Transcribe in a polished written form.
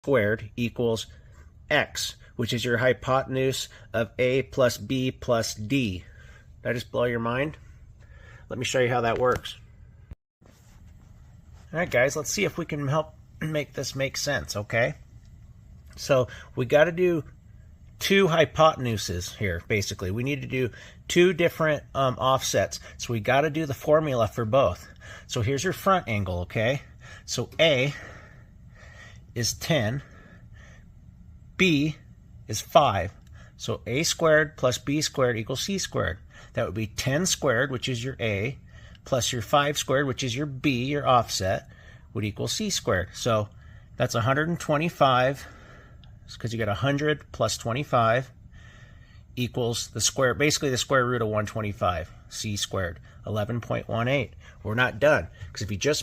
squared equals x, which is your hypotenuse of a plus b plus d. Did I just blow your mind? Let me show you how that works. All right, guys, let's see if we can help make this make sense, okay? So we got to do two hypotenuses here, basically. We need to do two different offsets. So we got to do the formula for both. So here's your front angle, okay? So A is 10, B is 5. So A squared plus B squared equals C squared. That would be 10 squared, which is your A, plus your 5 squared, which is your B, your offset, would equal C squared. So that's 125, because you got 100 plus 25 equals the square, basically the square root of 125, C squared, 11.18. We're not done, because if you just